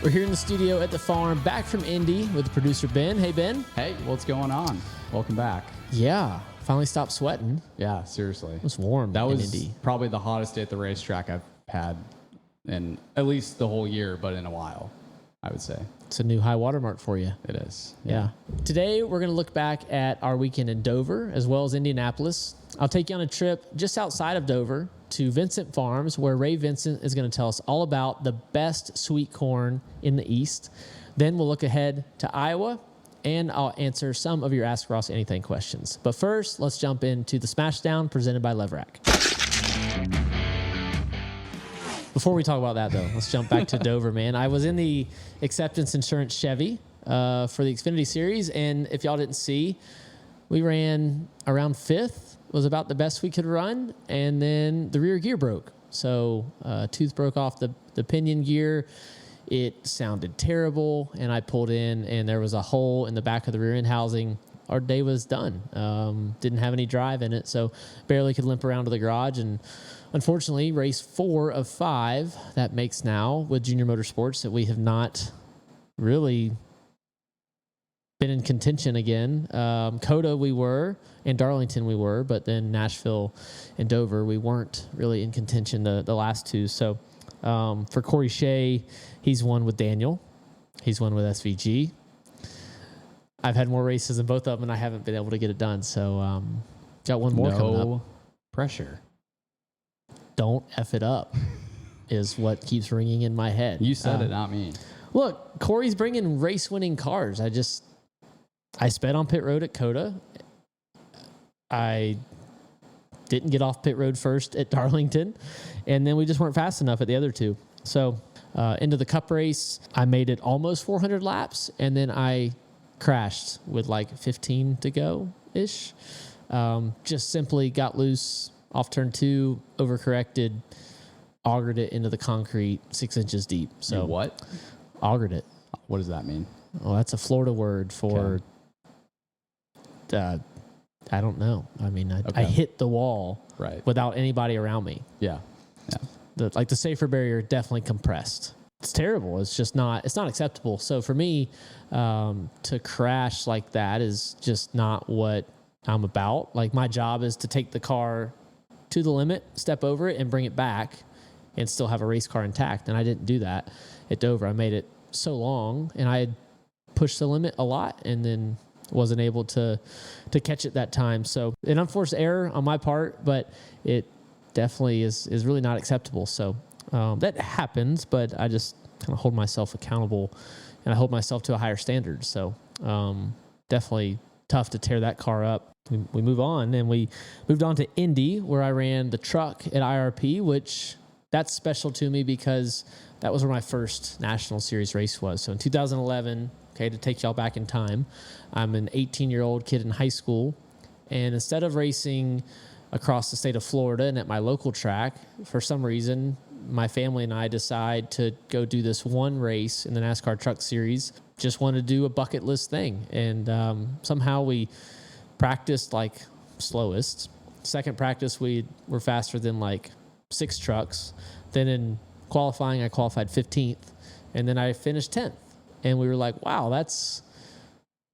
We're here in the studio at the farm, back from Indy with producer Ben. Hey, Ben. Hey, what's going on? Welcome back. Yeah, finally stopped sweating. Yeah, seriously. It was warm That in was Indy. probably the hottest day at the racetrack I've had in at least the whole year, but in a while, I would say. It's a new high water mark for you. It is. Yeah. Today, we're going to look back at our weekend in Dover as well as Indianapolis. I'll take you on a trip just outside of Dover to Vincent Farms, where Ray Vincent is going to tell us all about the best sweet corn in the East. Then we'll look ahead to Iowa, and I'll answer some of your Ask Ross Anything questions. But first, let's jump into the Smashdown presented by LEVRACK. Before we talk about that, though, let's jump back to Dover, man. I was in the Acceptance Insurance Chevy for the Xfinity Series, and if y'all didn't see, we ran around fifth. Was about the best we could run, and then the rear gear broke. So tooth broke off the pinion gear. It sounded terrible, and I pulled in, and there was a hole in the back of the rear end housing. Our day was done. Didn't have any drive in it, so barely could limp around to the garage. And unfortunately, race 4 of 5, that makes now with Junior Motorsports, that we have not really been in contention again. Coda we were, and Darlington we were, but then Nashville and Dover we weren't really in contention the last two. So for Corey Shea, he's won with Daniel. He's won with SVG. I've had more races than both of them, and I haven't been able to get it done. So got one more coming up. Pressure. Don't F it up is what keeps ringing in my head. You said it, not me. Look, Corey's bringing race-winning cars. I sped on pit road at Coda. I didn't get off pit road first at Darlington, and then we just weren't fast enough at the other two. So into the Cup race, I made it almost 400 laps, and then I crashed with like 15 to go-ish. Just simply got loose off turn 2, overcorrected, augered it into the concrete 6 inches deep. So You what? Augered it. What does that mean? Well, that's a Florida word for... I don't know. I mean, I hit the wall without anybody around me. Yeah. The safer barrier definitely compressed. It's terrible. It's just not acceptable. So for me, to crash like that is just not what I'm about. Like, my job is to take the car to the limit, step over it, and bring it back and still have a race car intact. And I didn't do that at Dover. I made it so long, and I had pushed the limit a lot, and then wasn't able to catch it that time. So an unforced error on my part, but it definitely is really not acceptable. So that happens, but I just kind of hold myself accountable, and I hold myself to a higher standard. So definitely tough to tear that car up. We move on, and we moved on to Indy, where I ran the truck at IRP, which that's special to me because that was where my first National Series race was. So in 2011, okay, to take y'all back in time, I'm an 18-year-old kid in high school, and instead of racing across the state of Florida and at my local track, for some reason, my family and I decide to go do this one race in the NASCAR Truck Series. Just wanted to do a bucket list thing, and somehow we practiced like slowest. Second practice, we were faster than like 6 trucks. Then in qualifying, I qualified 15th, and then I finished 10th. And we were like, wow, that's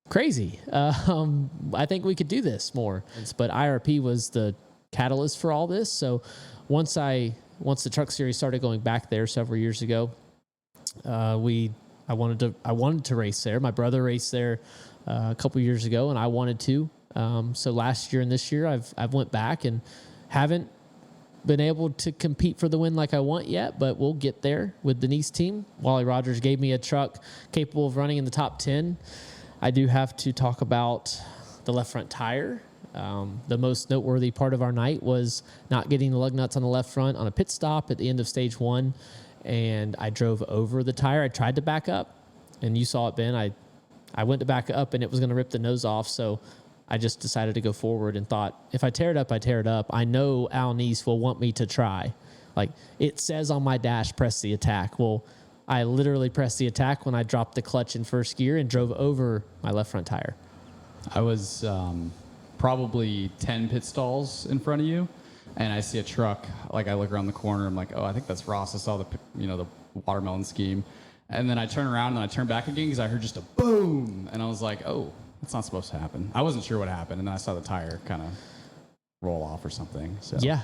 crazy. I think we could do this more. But IRP was the catalyst for all this. So once the Truck Series started going back there several years ago, I wanted to race there. My brother raced there a couple years ago, and I wanted to. So last year and this year, I've went back and haven't been able to compete for the win like I want yet, but we'll get there with Denise team. Wally Rogers gave me a truck capable of running in the top 10. I do have to talk about the left front tire. The most noteworthy part of our night was not getting the lug nuts on the left front on a pit stop at the end of stage 1, and I drove over the tire. I tried to back up, and you saw it, Ben. I went to back up, and it was going to rip the nose off, so I just decided to go forward and thought, if I tear it up, I tear it up. I know Al Neese will want me to try. Like, it says on my dash, press the attack. Well, I literally pressed the attack when I dropped the clutch in first gear and drove over my left front tire. I was probably 10 pit stalls in front of you, and I see a truck. Like, I look around the corner. I'm like, oh, I think that's Ross. I saw the watermelon scheme. And then I turn around and then I turn back again because I heard just a boom. And I was like, oh, that's not supposed to happen. I wasn't sure what happened. And then I saw the tire kind of roll off or something. So Yeah.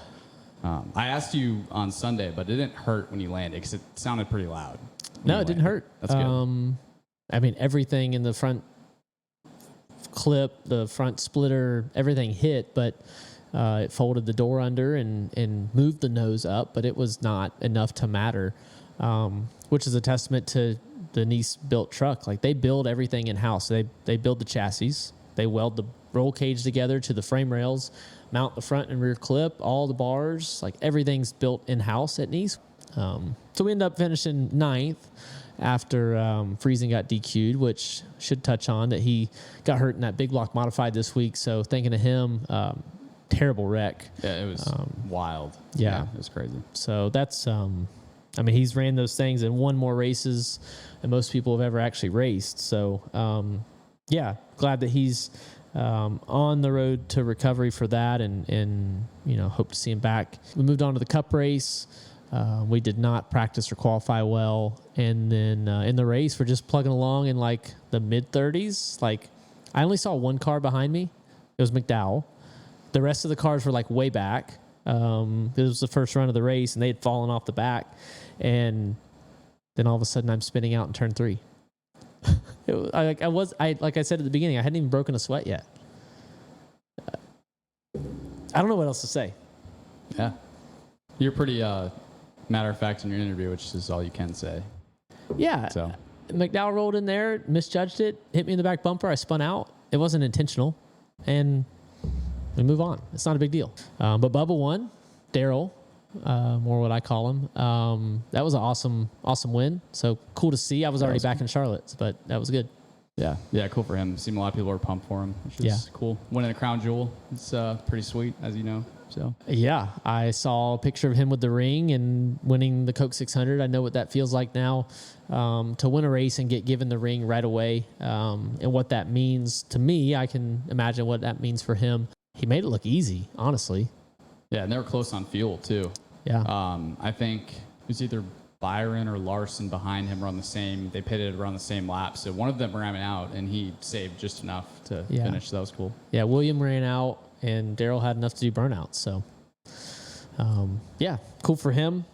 I asked you on Sunday, but it didn't hurt when you landed because it sounded pretty loud. No, it didn't hurt. That's good. I mean, everything in the front clip, the front splitter, everything hit, but it folded the door under and moved the nose up, but it was not enough to matter, which is a testament to the Nice built truck. Like, they build everything in house. They build the chassis, they weld the roll cage together to the frame rails, mount the front and rear clip, all the bars, like everything's built in house at Nice. So we end up finishing 9th after Friesen got DQ'd, which should touch on that he got hurt in that big block modified this week. So thinking of him, terrible wreck. Yeah, it was wild. Yeah. It was crazy. So that's, I mean, he's ran those things and won more races than most people have ever actually raced. So, yeah, glad that he's on the road to recovery for that, and you know, hope to see him back. We moved on to the Cup race. We did not practice or qualify well, and then in the race, we're just plugging along in like the mid-30s. Like, I only saw one car behind me. It was McDowell. The rest of the cars were like way back. It was the first run of the race, and they had fallen off the back, and then all of a sudden, I'm spinning out in turn 3. Like I said at the beginning, I hadn't even broken a sweat yet. I don't know what else to say. Yeah. You're pretty matter of fact in your interview, which is all you can say. Yeah. So McDowell rolled in there, misjudged it, hit me in the back bumper. I spun out. It wasn't intentional. And we move on. It's not a big deal. But Bubba won. Darrell, more what I call him. That was an awesome win. So cool to see. I was already back in Charlotte, but that was good. Yeah. Yeah, cool for him. Seemed a lot of people were pumped for him, which is cool. Winning a crown jewel. It's pretty sweet, as you know. So yeah, I saw a picture of him with the ring and winning the Coke 600. I know what that feels like now, to win a race and get given the ring right away, and what that means to me. I can imagine what that means for him. He made it look easy, honestly. Yeah, and they were close on fuel too. Yeah. I think it was either Byron or Larson behind him they pitted around the same lap. So one of them ran out and he saved just enough to finish. So that was cool. Yeah, William ran out and Darrell had enough to do burnouts. So, yeah, cool for him.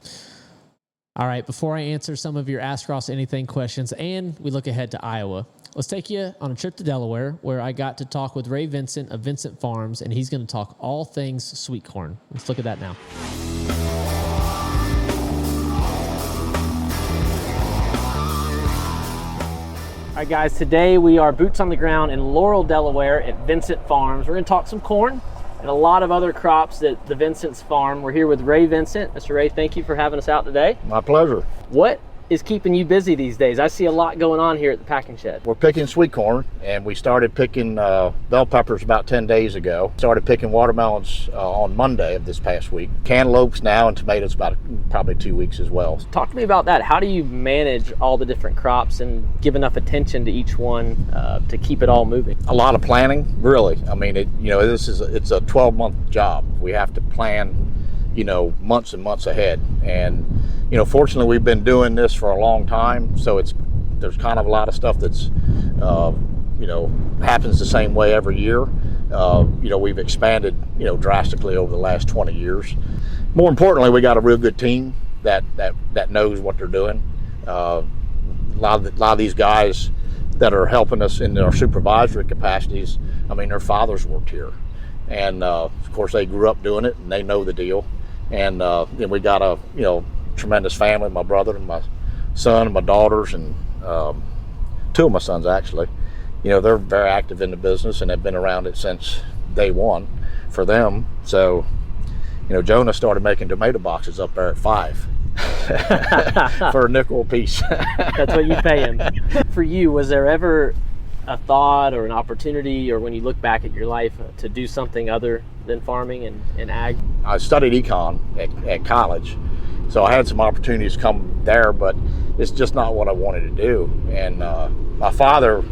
All right, before I answer some of your Ask Ross Anything questions and we look ahead to Iowa, let's take you on a trip to Delaware where I got to talk with Ray Vincent of Vincent Farms, and he's going to talk all things sweet corn. Let's look at that now. All right, guys, today we are boots on the ground in Laurel, Delaware at Vincent Farms. We're going to talk some corn and a lot of other crops at the Vincent's farm. We're here with Ray Vincent. Mr. Ray, thank you for having us out today. My pleasure. What is keeping you busy these days? I see a lot going on here at the packing shed. We're picking sweet corn, and we started picking bell peppers about 10 days ago. Started picking watermelons on Monday of this past week. Cantaloupes now, and tomatoes about probably 2 weeks as well. Talk to me about that. How do you manage all the different crops and give enough attention to each one to keep it all moving? A lot of planning, really. I mean, it's a 12-month job. We have to plan, months and months ahead. And fortunately, we've been doing this for a long time, so there's kind of a lot of stuff that's happens the same way every year. We've expanded drastically over the last 20 years. More importantly, we got a real good team that knows what they're doing. A lot of these guys that are helping us in our supervisory capacities, I mean, their fathers worked here, and of course they grew up doing it and they know the deal. And then we got a tremendous family, my brother and my son and my daughters, and 2 of my sons actually. They're very active in the business and have been around it since day one for them. So Jonah started making tomato boxes up there at 5 for a nickel a piece. That's what you pay him. For you, was there ever a thought or an opportunity, or when you look back at your life, to do something other than farming and ag? I studied econ at college, so I had some opportunities come there, but it's just not what I wanted to do. And my father,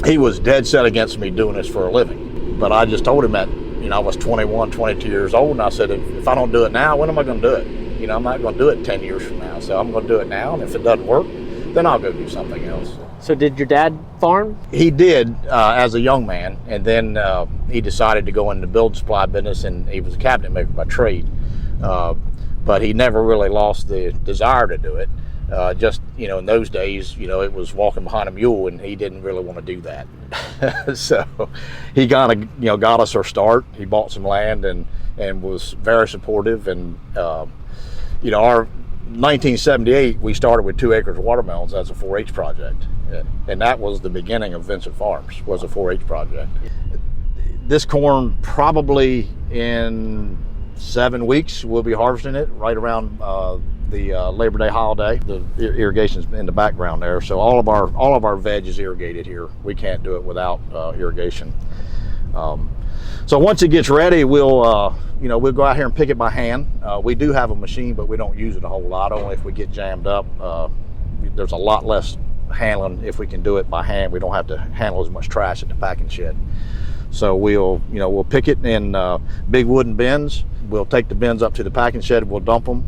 he was dead set against me doing this for a living, but I just told him that I was 21, 22 years old, and I said, if I don't do it now, when am I going to do it? I'm not going to do it 10 years from now, so I'm going to do it now, and if it doesn't work, then I'll go do something else. So did your dad farm? He did as a young man, and then he decided to go into the building supply business, and he was a cabinet maker by trade. But he never really lost the desire to do it. Just, in those days, it was walking behind a mule, and he didn't really want to do that. So he got us our start. He bought some land and was very supportive. And, our 1978, we started with 2 acres of watermelons as a 4-H project. And that was the beginning of Vincent Farms, was a 4-H project. This corn, probably in 7 weeks, we'll be harvesting it right around the Labor Day holiday. The irrigation's in the background there, so all of our veg is irrigated here. We can't do it without irrigation. So once it gets ready, we'll go out here and pick it by hand. We do have a machine, but we don't use it a whole lot. Only if we get jammed up. There's a lot less handling if we can do it by hand. We don't have to handle as much trash at the packing shed. So we'll pick it in big wooden bins. We'll take the bins up to the packing shed. We'll dump them.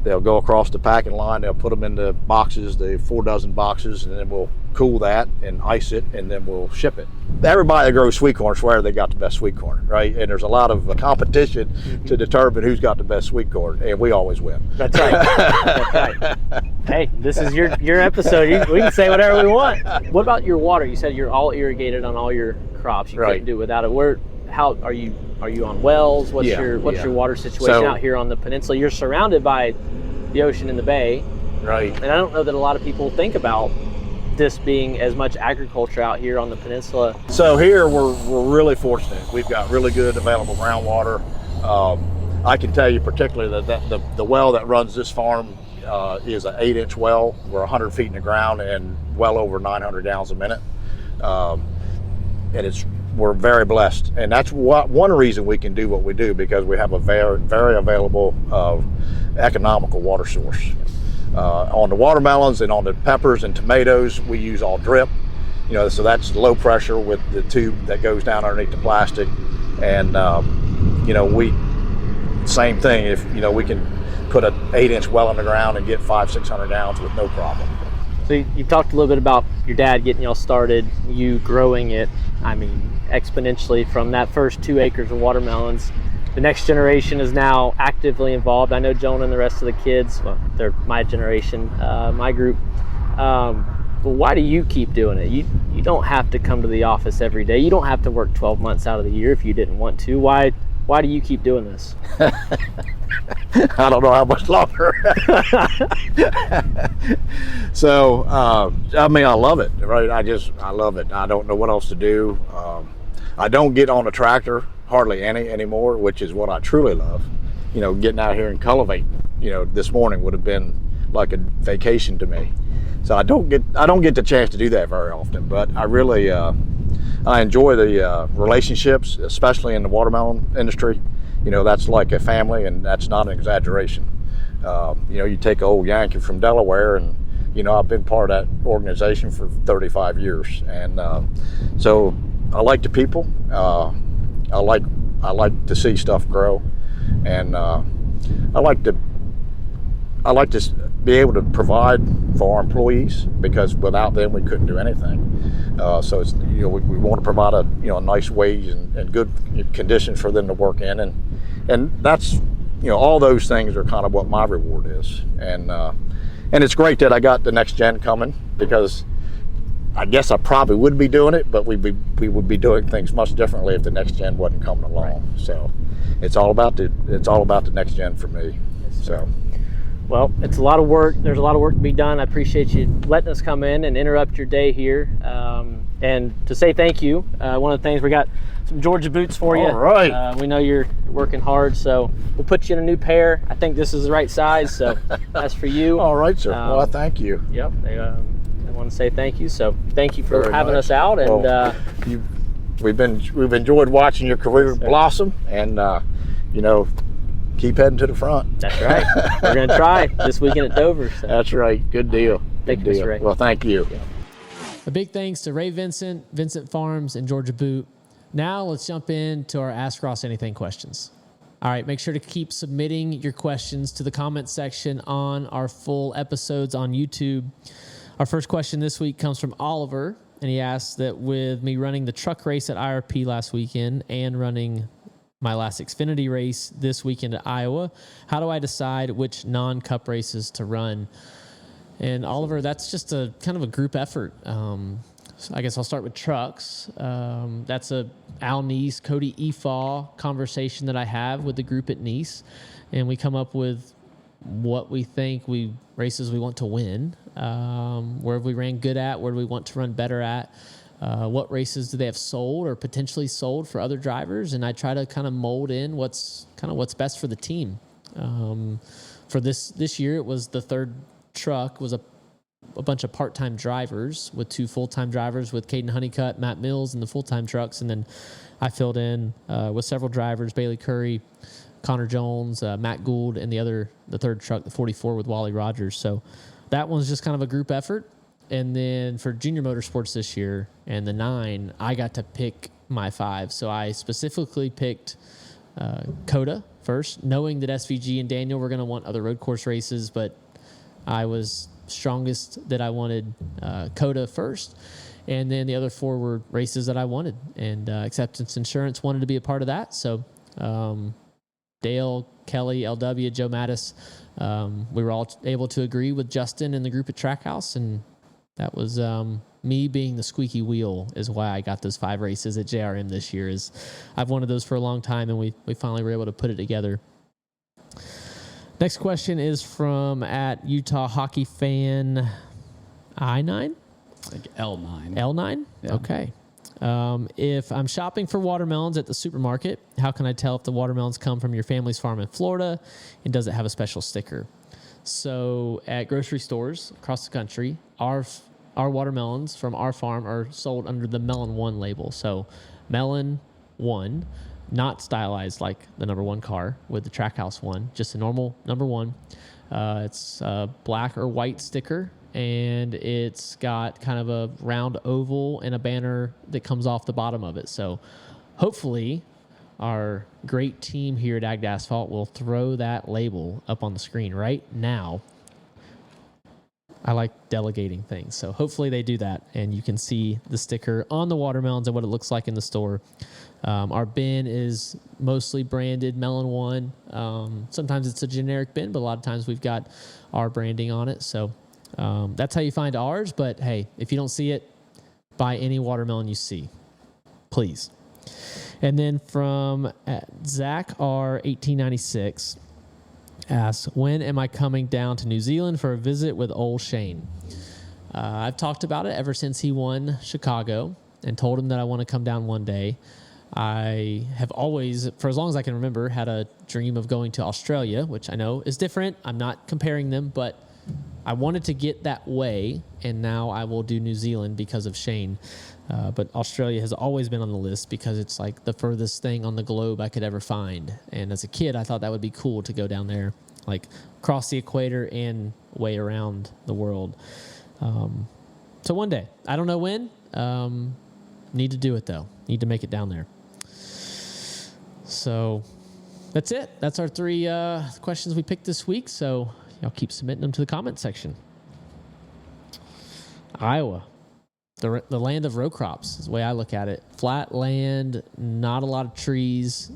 They'll go across the packing line. They'll put them in the boxes, the 4 dozen boxes, and then we'll cool that and ice it, and then we'll ship it. Everybody that grows sweet corn swear they got the best sweet corn, right? And there's a lot of competition to determine who's got the best sweet corn, and we always win. That's right. That's right. Hey, this is your episode. We can say whatever we want. What about your water? You said you're all irrigated on all your crops. You couldn't do it without it. How are you on wells? What's your water situation out here on the peninsula? You're surrounded by the ocean and the bay. Right. And I don't know that a lot of people think about this being as much agriculture out here on the peninsula. So here we're really fortunate. We've got really good available groundwater. I can tell you particularly that the well that runs this farm is an 8-inch well. We're 100 feet in the ground and well over 900 gallons a minute. And we're very blessed, and that's one reason we can do what we do, because we have a very, very available, economical water source. On the watermelons and on the peppers and tomatoes, we use all drip. So that's low pressure with the tube that goes down underneath the plastic, and same thing. If we can put an 8-inch well in the ground and get 500-600 gallons with no problem. So you talked a little bit about your dad getting y'all started, you growing it, exponentially from that first 2 acres of watermelons. The next generation is now actively involved. I know Jonah and the rest of the kids, well, they're my generation, my group. But why do you keep doing it? You don't have to come to the office every day. You don't have to work 12 months out of the year if you didn't want to. Why do you keep doing this? I don't know how much longer. So, I love it, right? I love it. I don't know what else to do. I don't get on a tractor hardly anymore, which is what I truly love. Getting out here and cultivating, this morning would have been like a vacation to me. So I don't get the chance to do that very often, but I really, I enjoy the relationships, especially in the watermelon industry. That's like a family, and that's not an exaggeration. You take an old Yankee from Delaware, and I've been part of that organization for 35 years, and so I like the people. I like to see stuff grow, and I like to be able to provide for our employees, because without them we couldn't do anything. So it's we want to provide a nice wage and good conditions for them to work in, and that's all those things are kind of what my reward is, and it's great that I got the next gen coming, because I guess I probably would be doing it, but we would be doing things much differently if the next gen wasn't coming along. Right. So it's all about the next gen for me. Yes, so. Well, it's a lot of work. There's a lot of work to be done. I appreciate you letting us come in and interrupt your day here. And to say thank you, one of the things, we got some Georgia boots for you. All right. We know you're working hard, so we'll put you in a new pair. I think this is the right size, so that's for you. All right, sir. Well, thank you. Yep. I want to say thank you. So thank you for having us out. And we've enjoyed watching your career blossom, and keep heading to the front. That's right. We're going to try this weekend at Dover. So. That's right. Good deal. Thank you, Mr. Ray. Well, thank you. Yeah. A big thanks to Ray Vincent, Vincent Farms, and Georgia Boot. Now let's jump into our Ask Ross Anything questions. All right, make sure to keep submitting your questions to the comment section on our full episodes on YouTube. Our first question this week comes from Oliver, and he asks that with me running the truck race at IRP last weekend and running my last Xfinity race this weekend at Iowa, how do I decide which non-cup races to run? And Oliver, that's just a kind of a group effort. So I guess I'll start with trucks. That's a Al Neese, Cody Efaw conversation that I have with the group at Neese, and we come up with what we think races we want to win, where have we ran good at, where do we want to run better at, what races do they have sold or potentially sold for other drivers, and I try to kind of mold in what's best for the team. For this year, it was the third truck was a bunch of part-time drivers with 2 full-time drivers with Caden Honeycutt, Matt Mills in the full-time trucks, and then I filled in with several drivers, Bailey Curry, Connor Jones, Matt Gould, and the third truck, the 44 with Wally Rogers. So that one's just kind of a group effort. And then for junior motorsports this year and the 9, I got to pick my 5. So I specifically picked COTA first, knowing that SVG and Daniel were going to want other road course races, but I was strongest that I wanted COTA first. And then the other 4 were races that I wanted. And Acceptance Insurance wanted to be a part of that. So Dale, Kelly, LW, Joe Mattis, we were all able to agree with Justin and the group at Trackhouse, and that was me being the squeaky wheel is why I got those 5 races at JRM this year. Is I've wanted those for a long time, and we finally were able to put it together. Next question is from at Utah Hockey Fan I9? Like L9. L9? Yeah. Okay. If I'm shopping for watermelons at the supermarket, how can I tell if the watermelons come from your family's farm in Florida, and does it have a special sticker? So at grocery stores across the country, our watermelons from our farm are sold under the Melon 1 label. So Melon 1, not stylized like the number 1 car with the Trackhouse 1, just a normal number 1. It's a black or white sticker, and it's got kind of a round oval and a banner that comes off the bottom of it. So hopefully our great team here at Asphalt will throw that label up on the screen right now. I like delegating things, so hopefully they do that, and you can see the sticker on the watermelons and what it looks like in the store. Our bin is mostly branded Melon 1. Sometimes it's a generic bin, but a lot of times we've got our branding on it. So that's how you find ours. But hey, if you don't see it, buy any watermelon you see, please. And then from Zach R1896 asks, when am I coming down to New Zealand for a visit with old Shane? I've talked about it ever since he won Chicago and told him that I want to come down one day. I have always, for as long as I can remember, had a dream of going to Australia, which I know is different. I'm not comparing them, but I wanted to get that way, and now I will do New Zealand because of Shane. But Australia has always been on the list because it's like the furthest thing on the globe I could ever find. And as a kid, I thought that would be cool to go down there, like cross the equator and way around the world. So one day, I don't know when. Need to do it though. Need to make it down there. So that's it. That's our 3 questions we picked this week. So y'all keep submitting them to the comment section. Iowa, the land of row crops is the way I look at it. Flat land, not a lot of trees,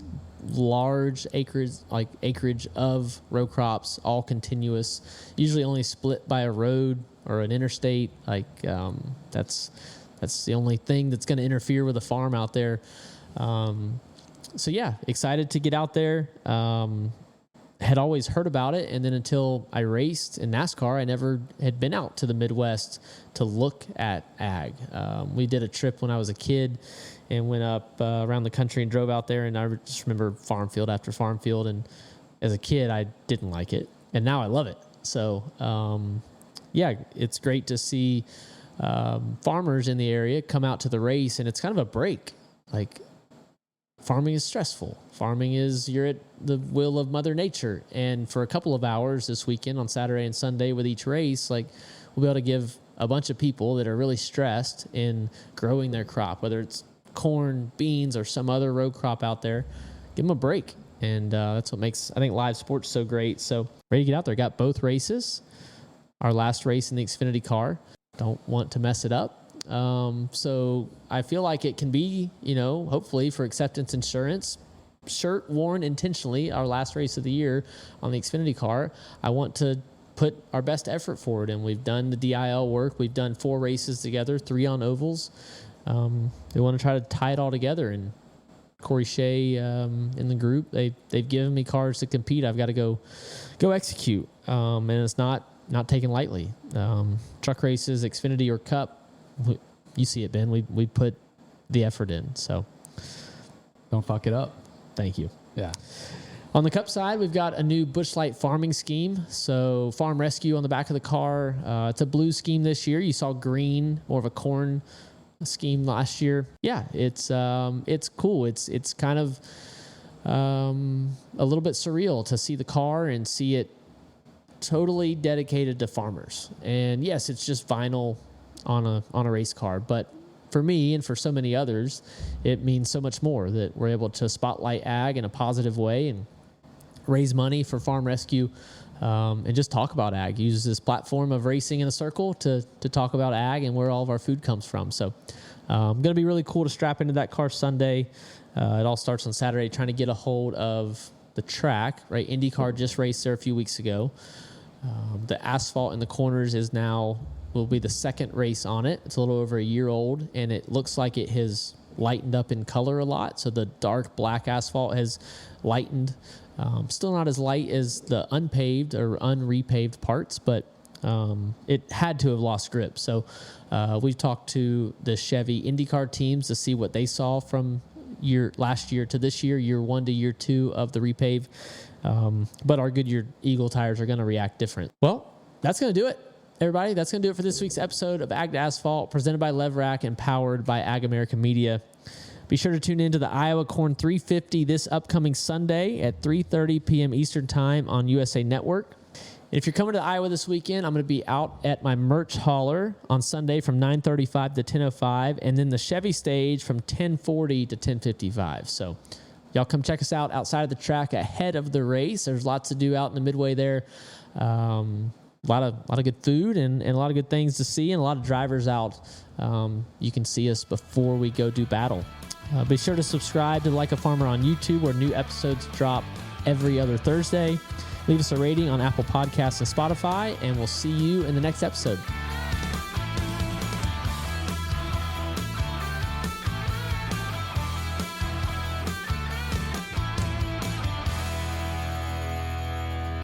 large acreage of row crops, all continuous, usually only split by a road or an interstate. That's the only thing that's going to interfere with a farm out there. So yeah, excited to get out there. Had always heard about it, and then until I raced in NASCAR, I never had been out to the Midwest to look at ag. We did a trip when I was a kid and went up around the country and drove out there, and I just remember farm field after farm field, and as a kid, I didn't like it, and now I love it. So yeah, it's great to see farmers in the area come out to the race, and it's kind of a break. Like, farming is stressful. Farming is, you're at the will of Mother Nature. And for a couple of hours this weekend on Saturday and Sunday with each race, like, we'll be able to give a bunch of people that are really stressed in growing their crop, whether it's corn, beans, or some other row crop out there, give them a break. And that's what makes, I think, live sports so great. So ready to get out there. Got both races. Our last race in the Xfinity car. don't want to mess it up. So I feel like it can be, hopefully for acceptance insurance, shirt worn intentionally, our last race of the year on the Xfinity car. I want to put our best effort forward, and we've done the DIL work. We've done 4 races together, 3 on ovals. We want to try to tie it all together, and Corey Shea in the group, they've given me cars to compete. I've got to go execute, and it's not taken lightly. Truck races, Xfinity or Cup, you see it, Ben. We put the effort in, so don't fuck it up. Thank you. Yeah. On the Cup side, we've got a new Busch Light farming scheme. So farm rescue on the back of the car. It's a blue scheme this year. You saw green, more of a corn scheme last year. Yeah, it's cool. It's kind of a little bit surreal to see the car and see it totally dedicated to farmers. And yes, it's just vinyl on a race car, but for me and for so many others, it means so much more that we're able to spotlight ag in a positive way and raise money for farm rescue, and just talk about ag. Use this platform of racing in a circle to talk about ag and where all of our food comes from. So going to be really cool to strap into that car Sunday. It all starts on Saturday, trying to get a hold of the track, right? IndyCar just raced there a few weeks ago. The asphalt in the corners will be the second race on it. It's a little over a year old, and it looks like it has lightened up in color a lot. So the dark black asphalt has lightened. Still not as light as the unpaved or unrepaved parts, but it had to have lost grip. So we've talked to the Chevy IndyCar teams to see what they saw from last year to this year 1 to year 2 of the repave. But our Goodyear Eagle tires are going to react different. Well, that's going to do it. Everybody, that's going to do it for this week's episode of Ag to Asphalt, presented by LEVRACK and powered by AgAmerica Media. Be sure to tune in to the Iowa Corn 350 this upcoming Sunday at 3:30 p.m. Eastern Time on USA Network. And if you're coming to Iowa this weekend, I'm going to be out at my merch hauler on Sunday from 9:35 to 10:05, and then the Chevy stage from 10:40 to 10:55. So y'all come check us out outside of the track ahead of the race. There's lots to do out in the midway there. A lot of good food and a lot of good things to see, and a lot of drivers out. You can see us before we go do battle. Be sure to subscribe to Like a Farmer on YouTube, where new episodes drop every other Thursday. Leave us a rating on Apple Podcasts and Spotify, and we'll see you in the next episode.